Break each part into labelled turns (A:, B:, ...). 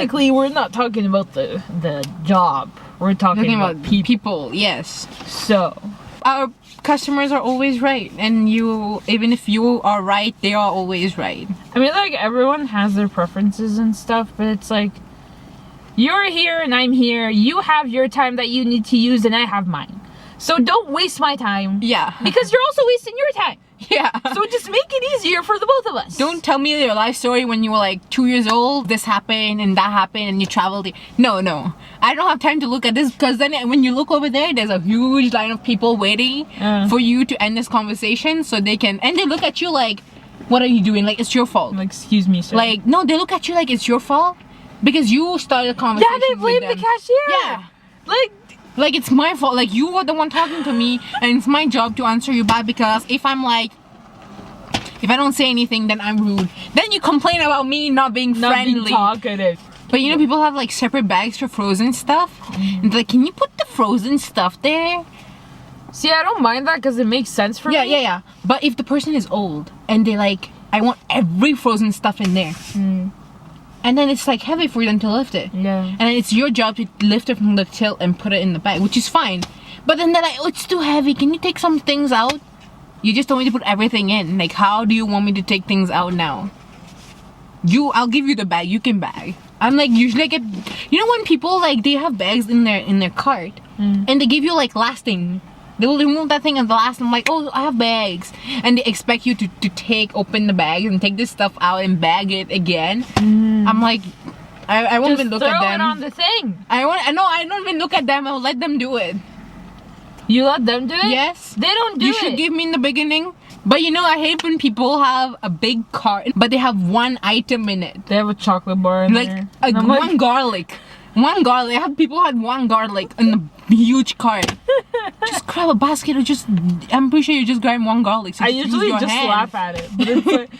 A: technically we're not talking about the job. We're talking about
B: people. Yes.
A: So
B: our customers are always right, and even if you are right, they are always right.
A: I mean, like, everyone has their preferences and stuff, but it's like, you're here and I'm here. You have your time that you need to use, and I have mine. So don't waste my time.
B: Yeah.
A: Because you're also wasting your time.
B: Yeah.
A: So just make it easier for the both of us.
B: Don't tell me your life story when you were like 2 years old. This happened and that happened and you traveled. No. I don't have time to look at this, because then when you look over there, there's a huge line of people waiting for you to end this conversation so they can. And they look at you like, what are you doing? Like, it's your fault.
A: Like, excuse me, sir.
B: Like, no, they look at you like it's your fault because you started a conversation.
A: Yeah, they blame the cashier.
B: Yeah.
A: Like
B: it's my fault. Like, you were the one talking to me, and it's my job to answer you back, because if I don't say anything, then I'm rude. Then you complain about me not being friendly.
A: Not being talkative.
B: But you know, people have like separate bags for frozen stuff. And they're like, can you put the frozen stuff there?
A: See, I don't mind that because it makes sense for me.
B: Yeah. But if the person is old and they like, I want every frozen stuff in there. And then it's like heavy for them to lift it.
A: Yeah.
B: And then it's your job to lift it from the till and put it in the bag, which is fine. But then they're like, oh, it's too heavy. Can you take some things out? You just told me to put everything in. Like, how do you want me to take things out now? I'll give you the bag. You can bag. I'm like, usually I get, you know, when people like, they have bags in their cart and they give you like last thing. They will remove that thing at the last. I'm like, oh, I have bags, and they expect you to open the bag and take this stuff out and bag it again. I'm like, I won't even look at them.
A: Just throw it on the thing.
B: I don't even look at them. I'll let them do it.
A: You let them do it?
B: Yes.
A: They don't do it.
B: You should give me in the beginning. But you know, I hate when people have a big cart, but they have one item in it.
A: They have a chocolate bar in there.
B: Like one garlic. One garlic. I have people had one garlic in a huge cart. Just grab a basket or just, I'm pretty sure you just grab one garlic. So
A: I usually just laugh at it. But it's like,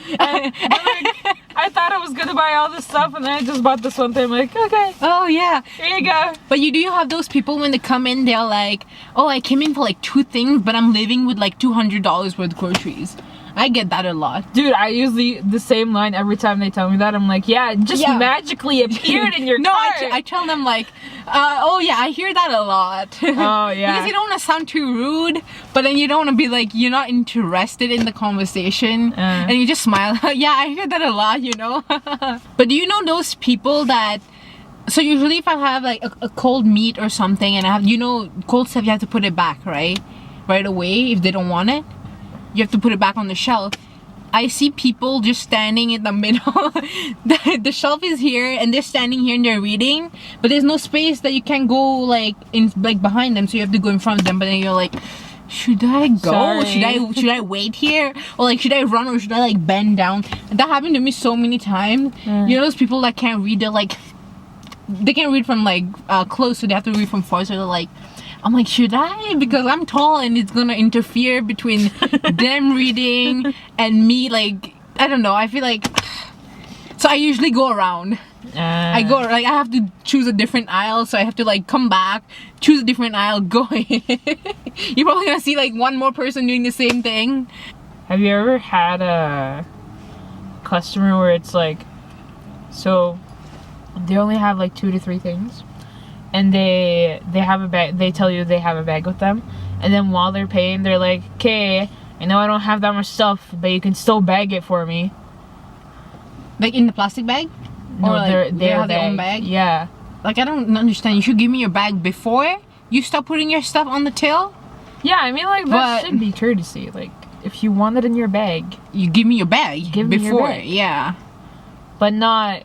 A: I thought I was gonna buy all this stuff, and then I just bought this one thing. I'm like, okay.
B: Oh yeah.
A: Here you go.
B: But you do have those people when they come in, they're like, oh, I came in for like 2 things, but I'm leaving with like $200 worth of groceries. I get that a lot.
A: Dude, I use the same line every time they tell me that. I'm like, yeah, it just magically appeared in your cart.
B: No, I tell them like, oh yeah, I hear that a lot.
A: Oh yeah.
B: Because you don't want to sound too rude, but then you don't want to be like, you're not interested in the conversation. And you just smile. Yeah, I hear that a lot, you know. But do you know those people that, so usually if I have like a cold meat or something, and I have, you know, cold stuff, you have to put it back, right away if they don't want it. You have to put it back on the shelf. I see people just standing in the middle. the shelf is here and they're standing here and they're reading, but there's no space that you can go like in, like behind them, so you have to go in front of them. But then you're like, should I go?
A: Sorry.
B: Should I wait here? Or like, should I run, or should I like bend down? And that happened to me so many times. You know those people that can't read, they're like, they can't read from like close, so they have to read from far, so they're like, I'm like, should I? Because I'm tall and it's gonna interfere between them reading and me. Like, I don't know. I feel like, so I usually go around. I go, like, I have to choose a different aisle, so I have to like come back, choose a different aisle, go in. You're probably gonna see like one more person doing the same thing.
A: Have you ever had a customer where it's like, so they only have like 2 to 3 things, and they have a bag, they tell you they have a bag with them, and then while they're paying, they're like, okay, I know I don't have that much stuff, but you can still bag it for me.
B: Like in the plastic bag?
A: No,
B: or like
A: they have
B: their own bag?
A: Yeah.
B: Like, I don't understand. You should give me your bag before you start putting your stuff on the till?
A: Yeah, I mean, like, that should be courtesy. Like, if you want it in your bag,
B: you give me your bag
A: give me
B: before,
A: your bag.
B: Yeah.
A: But not,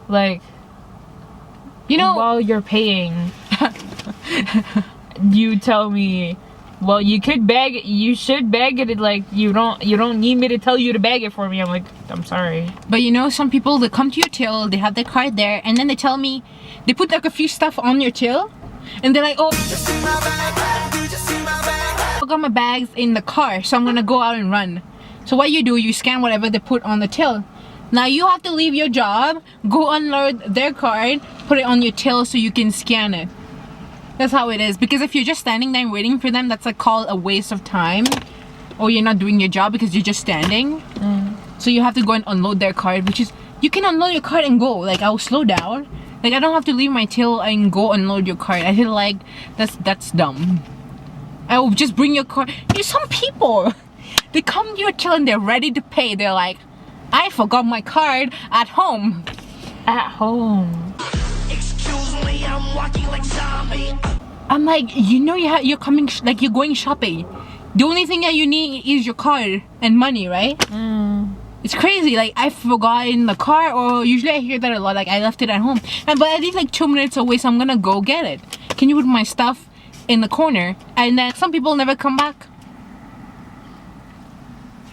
A: like,
B: you know,
A: while you're paying, you tell me, well, you could bag it, you should bag it, like, you don't need me to tell you to bag it for me. I'm like, I'm sorry.
B: But you know, some people, they come to your till, they have their card there, and then they tell me, they put like a few stuff on your till, and they're like, oh, I got my bags in the car, so I'm gonna go out and run. So what you do, you scan whatever they put on the till. Now you have to leave your job, go unload their card, put it on your till so you can scan it. That's how it is. Because if you're just standing there and waiting for them, that's like called a waste of time. Or you're not doing your job because you're just standing. So you have to go and unload their card, which is You can unload your cart and go. Like, I'll slow down. Like, I don't have to leave my till and go unload your cart. I feel like that's dumb. I will just bring your cart. There's some people, they come to your till and they're ready to pay. They're like, I forgot my card at home.
A: At home.
C: Excuse me, I'm walking like zombie.
B: I'm like, you know, you're coming, like, you're going shopping. The only thing that you need is your card and money, right? It's crazy. Like, I forgot in the car, or usually I hear that a lot. Like, I left it at home, but I live like 2 minutes away, so I'm gonna go get it. Can you put my stuff in the corner? And then some people never come back.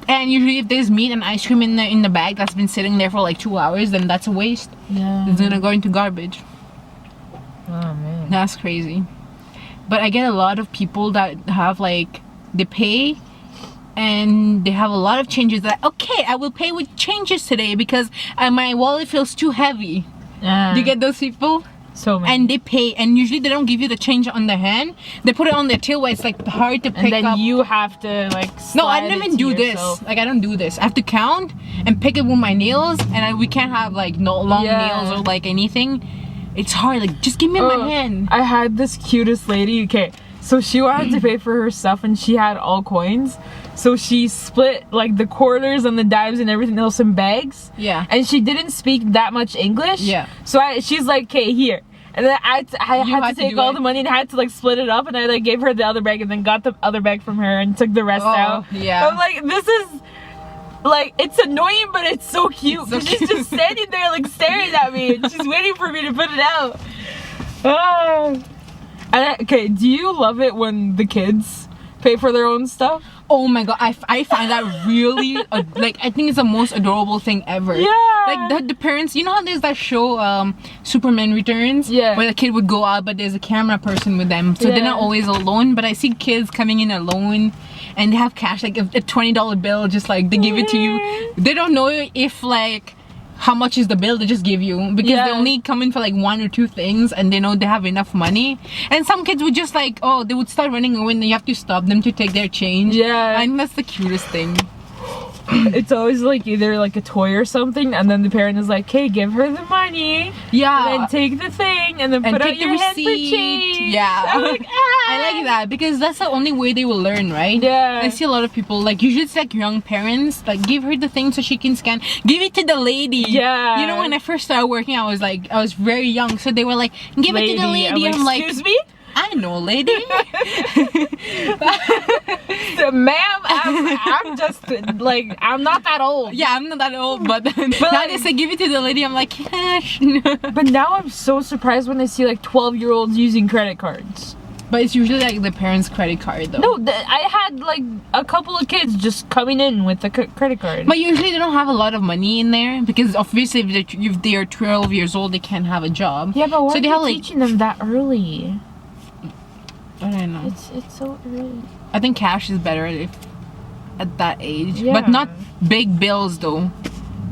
B: And usually, if there's meat and ice cream in the bag that's been sitting there for like 2 hours, then that's a waste.
A: Yeah.
B: It's gonna go into garbage.
A: Oh man.
B: That's crazy. But I get a lot of people that have like, they pay and they have a lot of changes that, okay, I will pay with changes today because my wallet feels too heavy. Do you get those people?
A: So many.
B: And they pay, and usually they don't give you the change on their hand. They put it on their till where it's like hard to pick
A: and then
B: up.
A: you have to like
B: No, I
A: slide
B: don't
A: it
B: even
A: to
B: do
A: yourself.
B: this. Like, I don't do this. I have to count and pick it with my nails, and we can't have like no long nails or like anything. It's hard. Like, just give me my hand.
A: I had this cutest lady. Okay, so she wanted to pay for her stuff and she had all coins. So she split like the quarters and the dimes and everything else in bags.
B: Yeah.
A: And she didn't speak that much English.
B: Yeah.
A: So she's like, okay, here. And then I had to take
B: do
A: all
B: it.
A: the money and I had to like split it up, and I like gave her the other bag and then got the other bag from her and took the rest out.
B: Yeah.
A: I'm like, this is like, it's annoying, but it's so cute.
B: So
A: She's just standing there like staring at me and she's waiting for me to put it out. Okay, do you love it when the kids pay for their own stuff?
B: Oh my god, I find that really like, I think it's the most adorable thing ever.
A: Yeah.
B: Like the parents, you know how there's that show Superman Returns,
A: Yeah.
B: where the kid would go out but there's a camera person with them, so they're not always alone. But I see kids coming in alone and they have cash, like a $20 bill, just like they give it to you. They don't know if like how much is the bill they just give you, because they only come in for like 1 or 2 things and they know they have enough money. And some kids would just like, oh, they would start running away and you have to stop them to take their change.
A: Yeah.
B: I think that's the cutest thing.
A: It's always like either like a toy or something, and then the parent is like, hey, give her the money.
B: Yeah.
A: And then take the thing and then
B: And
A: put out
B: take the
A: your hand for
B: receipt.
A: change.
B: Yeah.
A: I'm like,
B: I like that because that's the only way they will learn, right?
A: Yeah.
B: I see a lot of people, like, usually it's like young parents, like, give her the thing so she can scan. Give it to the lady.
A: Yeah.
B: You know, when I first started working, I was very young, so they were like, give it to the lady. I'm like,
A: excuse me?
B: I know, lady.
A: Ma'am, I'm just like, I'm not that old.
B: Yeah, I'm not that old, but now they say give it to the lady. I'm like, cash.
A: But now I'm so surprised when I see like 12-year-olds using credit cards.
B: But it's usually like the parents' credit card, though.
A: No, I had like a couple of kids just coming in with the credit card.
B: But usually they don't have a lot of money in there, because obviously if they are 12 years old, they can't have a job.
A: Yeah, but why
B: so
A: are
B: they
A: you
B: have, like,
A: teaching them that early?
B: I don't know.
A: It's so early.
B: I think cash is better at that age,
A: Yeah.
B: but not big bills though.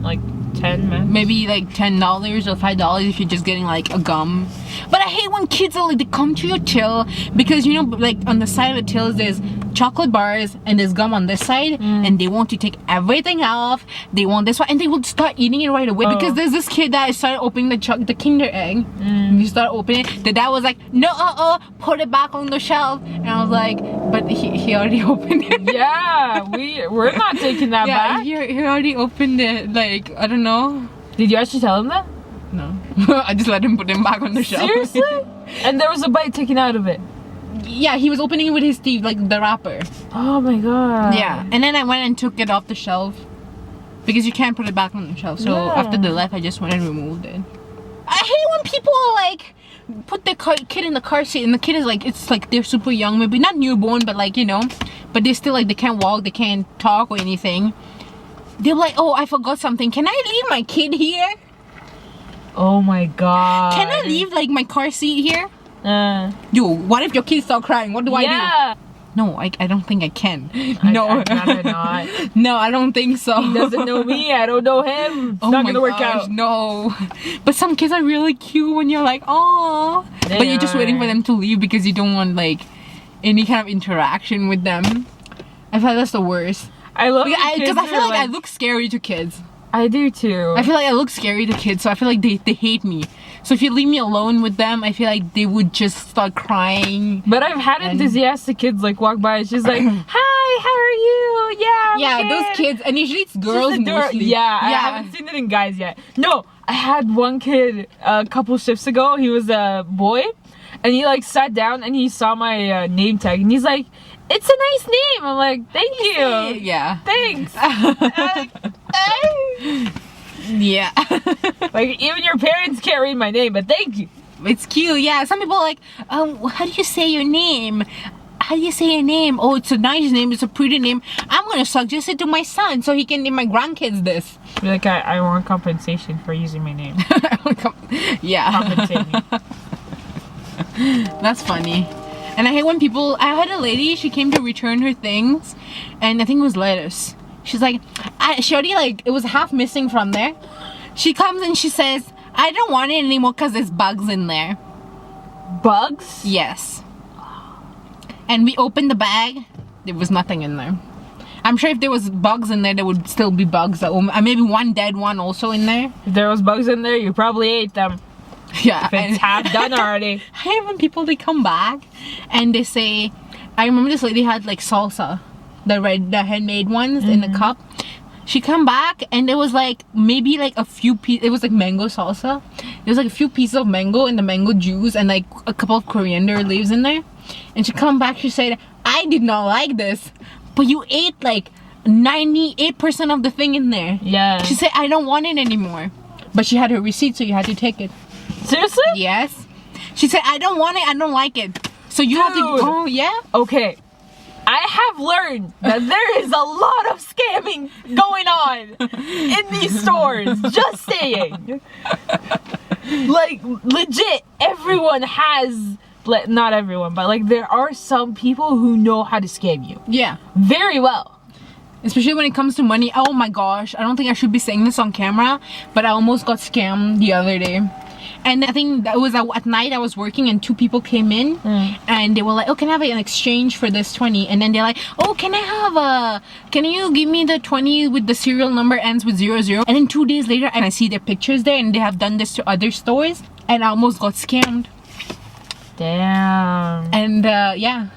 A: Like 10 max.
B: Maybe like $10 or $5 if you're just getting like a gum. But I hate when kids are like, they come to your till, because you know, like on the side of the tills there's chocolate bars and there's gum on this side, and they want to take everything off. They want this one, and they will start eating it right away, because there's this kid that started opening the Kinder egg. And he started opening it. The dad was like, no, put it back on the shelf. And I was like, but he already opened it.
A: Yeah, we're not taking that
B: Yeah,
A: back.
B: he already opened it. Like, I don't know.
A: Did you actually tell him that?
B: No. I just let him put them back on the shelf.
A: Seriously? And there was a bite taken out of it.
B: Yeah, he was opening it with his teeth, like the wrapper.
A: Oh my god.
B: Yeah. And then I went and took it off the shelf, because you can't put it back on the shelf. So
A: Yeah.
B: after they left, I just went and removed it. I hate when people like put their kid in the car seat and the kid is like, it's like they're super young, maybe not newborn, but like, you know, but they're still like, they can't walk, they can't talk or anything. They're like, oh, I forgot something. Can I leave my kid here?
A: Oh my god.
B: Can I leave like my car seat here?
A: Yo,
B: What if your kid start crying? What do I do?
A: yeah.
B: No, I don't think I can. No.
A: I'd rather not.
B: No, I don't think so.
A: He doesn't know me, I don't know him. It's
B: Oh
A: not
B: my
A: gonna work
B: gosh,
A: out.
B: no. But some kids are really cute when you're like, oh.
A: They
B: But you're just waiting for
A: are.
B: them to leave because you don't want like any kind of interaction with them. I feel like that's the worst.
A: I love
B: Because I
A: kids
B: feel
A: are
B: like I look scary to kids.
A: I do too.
B: I feel like I look scary to kids, so I feel like they hate me. So if you leave me alone with them, I feel like they would just start crying.
A: But I've had enthusiastic kids like walk by and she's like, "Hi, how are you? Yeah, I'm
B: Yeah,
A: good."
B: those kids, and usually it's girls mostly.
A: Yeah, I haven't seen it in guys yet. No, I had one kid a couple shifts ago. He was a boy, and he like sat down and he saw my name tag and he's like, "It's a nice name." I'm like, "Thank you."
B: Yeah.
A: Thanks.
B: Yeah.
A: Like even your parents can't read my name, but thank you.
B: It's cute, yeah. Some people are like, how do you say your name? How do you say your name? Oh, it's a nice name, it's a pretty name. I'm gonna suggest it to my son so he can name my grandkids this.
A: Be like, I want compensation for using my name.
B: Yeah.
A: Compensate me.
B: That's funny. And I hate when people, I had a lady, she came to return her things, and I think it was lettuce. She's like, she already like, it was half missing from there. She comes and she says, I don't want it anymore because there's bugs in there.
A: Bugs?
B: Yes. And we opened the bag, there was nothing in there. I'm sure if there was bugs in there, there would still be bugs. Maybe one dead one also in there.
A: If there was bugs in there, you probably ate them.
B: Yeah.
A: If it's half done already.
B: I hate when people, they come back and they say, I remember this lady had like salsa, the handmade ones in the cup. She come back and there was like maybe like a few pieces, it was like mango salsa. There was like a few pieces of mango and the mango juice and like a couple of coriander leaves in there. And she come back, she said, I did not like this, but you ate like 98% of the thing in there.
A: Yeah.
B: She said, I don't want it anymore. But she had her receipt, so you had to take it.
A: Seriously?
B: Yes. She said, I don't want it, I don't like it. So you have to, oh yeah?
A: Okay. I have learned that there is a lot of scamming going on in these stores. Just saying. Like, legit, everyone has, not everyone, but like there are some people who know how to scam you.
B: Yeah.
A: Very well.
B: Especially when it comes to money. Oh my gosh, I don't think I should be saying this on camera, but I almost got scammed the other day. And I think that was at night I was working and two people came in and they were like, oh, can I have an exchange for this 20? And then they're like, oh, can you give me the 20 with the serial number ends with 00? And then 2 days later, and I see their pictures there and they have done this to other stores and I almost got scammed.
A: Damn.
B: And yeah.